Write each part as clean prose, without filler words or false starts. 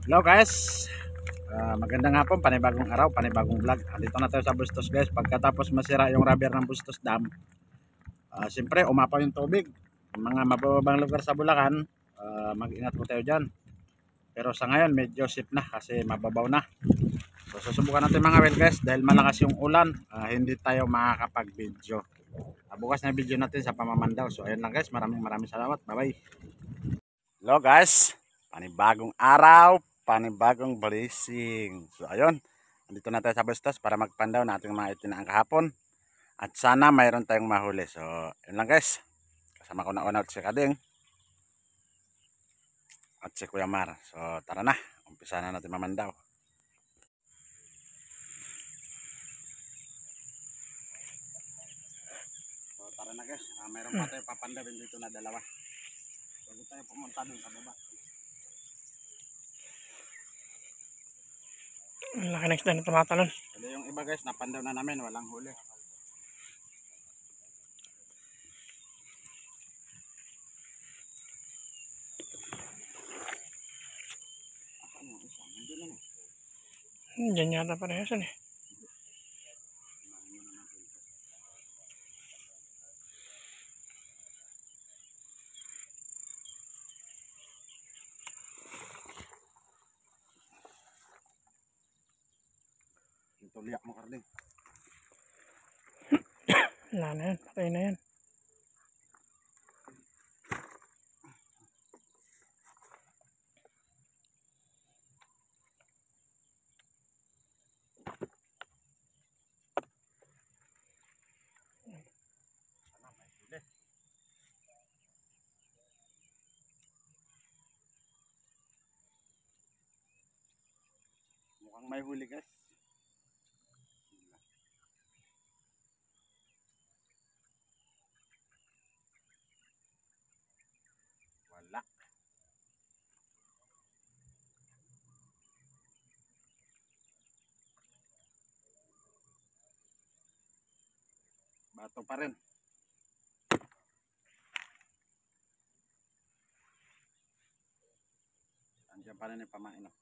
Hello guys, magandang hapon, panibagong araw, panibagong vlog. Dito na tayo sa Bustos guys. Pagkatapos masira yung rubber ng Bustos Dam, siyempre umapaw yung tubig. Yung mga mababang lugar sa Bulacan, mag-ingat po tayo dyan. Pero sa ngayon medyo safe na kasi mababaw na. So susubukan natin mga well guys dahil malakas yung ulan, hindi tayo makakapag-video. Bukas na video natin sa pamamandaw. So ayun lang guys, maraming salamat. Bye bye. Hello guys, panibagong araw, panibagong blessing. So ayun, andito na tayo sa Bustos para magpandaw na ating mga itinaang kahapon. At sana mayroon tayong mahuli. So yun lang guys, kasama ko na una si Kading at si Kuya Mar. So tara na, umpisa na natin mamandaw. So tara na guys, mayroon pa tayo papandawin dito na dalawa. Bago tayo pumunta dun sa baba. Ang laki ng isda na tumatalon. Kasi yung iba guys, napandaw na namin, walang huli. Asan yung isa? Nandiyan lang eh. Diyan yata parehas eh. Ito liyak mo Kading. Wala na yan. Patay na yan. Mukhang may huli guys. Wala. Bato pa rin. Andiyan pa rin yung pamain. Oh.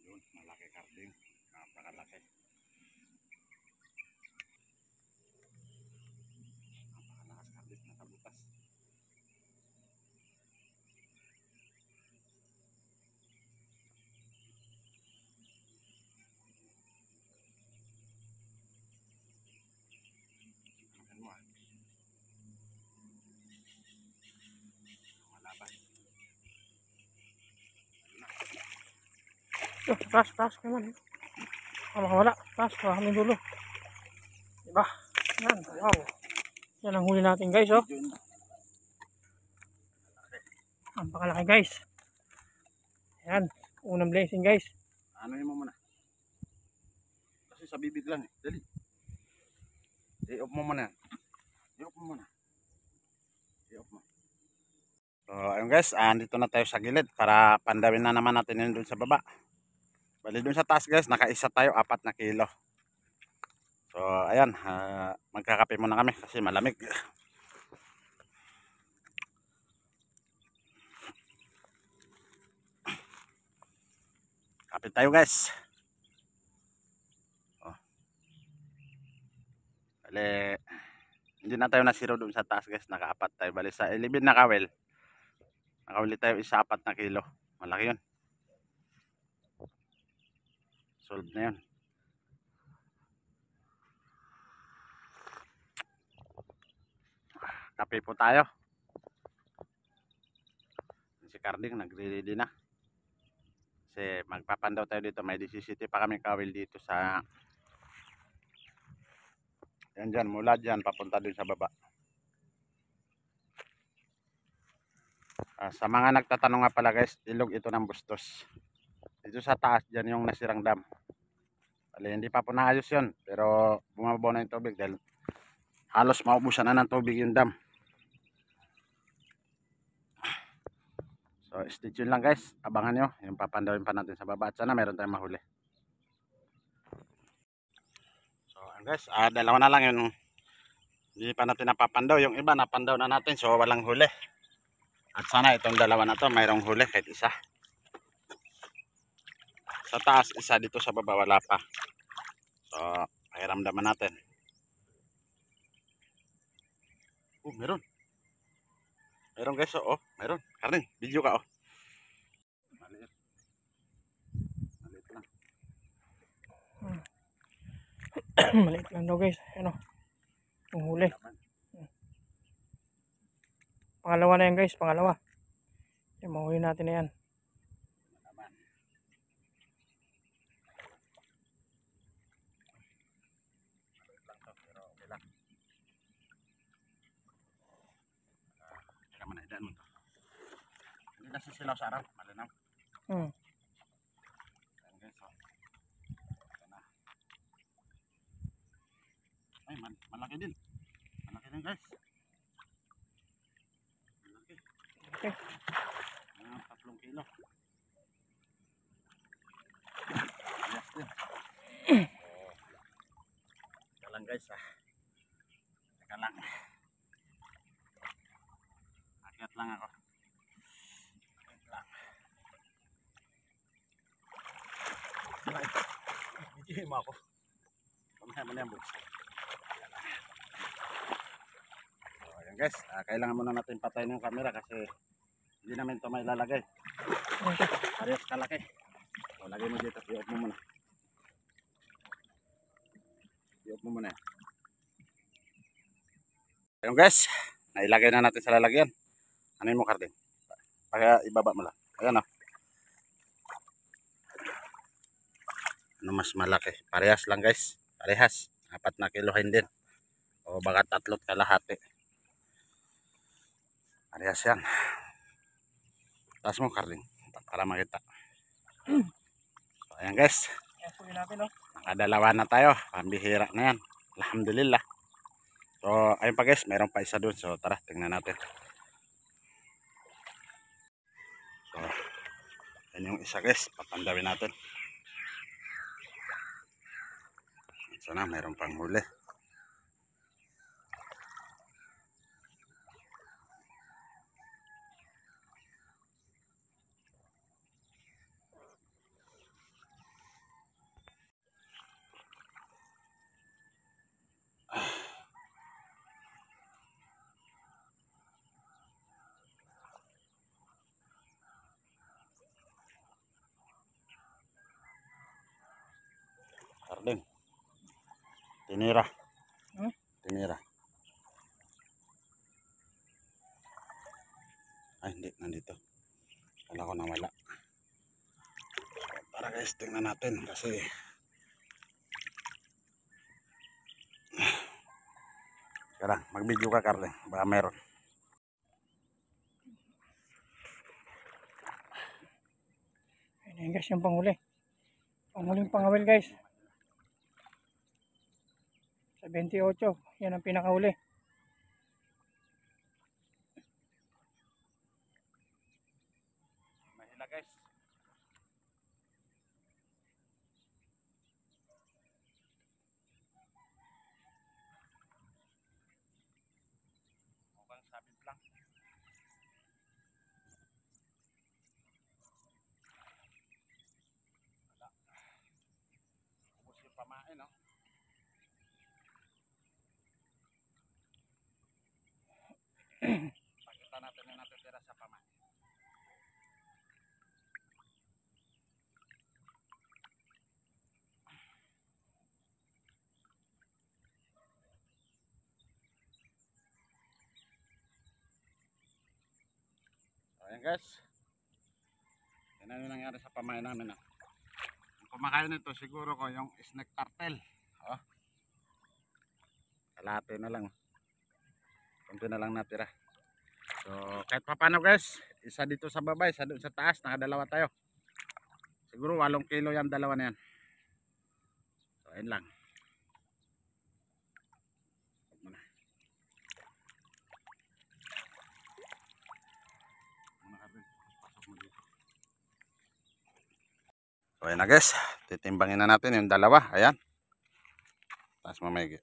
Yun, malaki Kading. Napakalaki. Napakalakas Kading, nakabutas. Akan mo ah. Malaban. Taas naman eh. Wala. Taas. Wala kami dulo. Diba? Yan. Wow. Yan ang huli natin guys oh. Yun. Ang pakalaki guys. Yan. Unang blessing guys. Ano yun mo muna? Kasi sa bibig lang eh. Dali. I-off mo muna. I-off mo muna. I-off mo. So ayun guys, andito na tayo sa gilid para pandawin na naman natin yun dun sa baba. Bali dun sa taas guys, nakaisa tayo 4 na kilo. So ayan, magkakape muna kami kasi malamig. Kape tayo guys. Oh. Bali, hindi na tayo nasiro dun sa taas guys, naka-4 tayo. Bali sa 11 na kawel, nakahuli tayo isa 4 na kilo. Malaki yun. Solve na yun. Kape po tayo. Si Kading nagre-ready na. Kasi magpapandaw tayo dito. May DCCT pa kami kawil dito sa yan dyan. Mula dyan papunta dun sa baba. Sa mga nagtatanong nga pala guys, ilog ito ng Bustos. Dito sa taas dyan yung nasirang dam. Bali, hindi pa po naayos yun. Pero bumabaw na yung tubig dahil halos maubusan na ng tubig yung dam. So stay tuned lang guys. Abangan nyo yung papandawin pa natin sa baba. At sana mayroon tayong mahuli. So guys, dalawa na lang yung hindi pa natin napapandaw. Yung iba napandaw na natin. So walang huli. At sana itong dalawa na to mayroong huli kahit isa. Sa taas isa, dito sa baba wala pa. So pakiramdaman natin. Meron. Meron guys, meron. Karning, video ka Maliit. Maliit lang. Maliit lang daw guys. Ano? Yung huli. Pangalawa na yan guys. Pangalawa. Yung mahuli natin na yan. Manahidaan mo to. Hindi na sisilaw sa araw, malinaw. Hmm. Ayan guys, ito na. Ay, malaki din. Malaki din guys. Malaki. Okay. 3 kilo. Yes din. Teka lang guys Teka lang. Akyat lang ako. Akyat lang. Bitihin mo ako. Pamaya mo na yan boys. So ayan guys, kailangan muna natin patayin yung camera kasi hindi namin ito may lalagay. Okay. Parehas kalaki. So lagay mo dito, i-off mo muna. I-off mo muna yan. Ayun guys, nailagay na natin sa lalagyan. Ano mo Carding? Kaya ibaba mo lang. Ayan Ano mas malaki? Parehas lang guys. Parehas. 4 na kilohin din. O baka 3 kalahati. Parehas yan. Taas mo Carding. Para makita. So ayan guys. Asuhin natin Nakadalawa na tayo. Pambihira na yan. Alhamdulillah. So ayun pa guys. Mayroon pa isa dun. So tara tingnan natin. So yan yung isa guys. Papandawin natin. Sana mayroon pang huli. Carding. Tinira. Tinira. Ay, hindi. Nandito. Kala ko nawala. Para guys, tingnan natin. Kasi kaya mag-video ka, Carling. Baka meron. Ayan guys, yung panghuli. Panghuling pangawil guys. Sa 28. Yan ang pinakahuli. Mahila guys. Mukhang sabit lang. Wala. Ubus yung pamain, no? Pakita natin yung natitira sa pamain. So, ayan guys. Yan Ano yung nangyari sa pamain namin. Ang kumakain nito siguro ko yung snake turtle. Oh. Kalate na lang. Kunti na lang natira. So kahit pa paano guys, isa dito sa baba, isa doon sa taas, nakadalawa tayo. Siguro 8 kilo yan, dalawa na yan. So ayun lang. So ayun na guys, titimbangin na natin yung dalawa. Ayan. Taas mamayagi.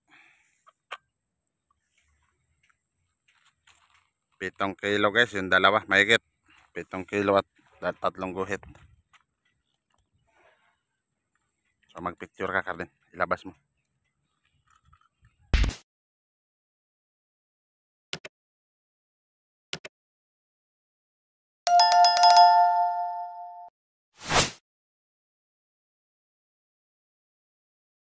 7 kilo guys yung dalawa, mahigit 7 kilo at 3 guhit. So mag picture ka Carlin, ilabas mo.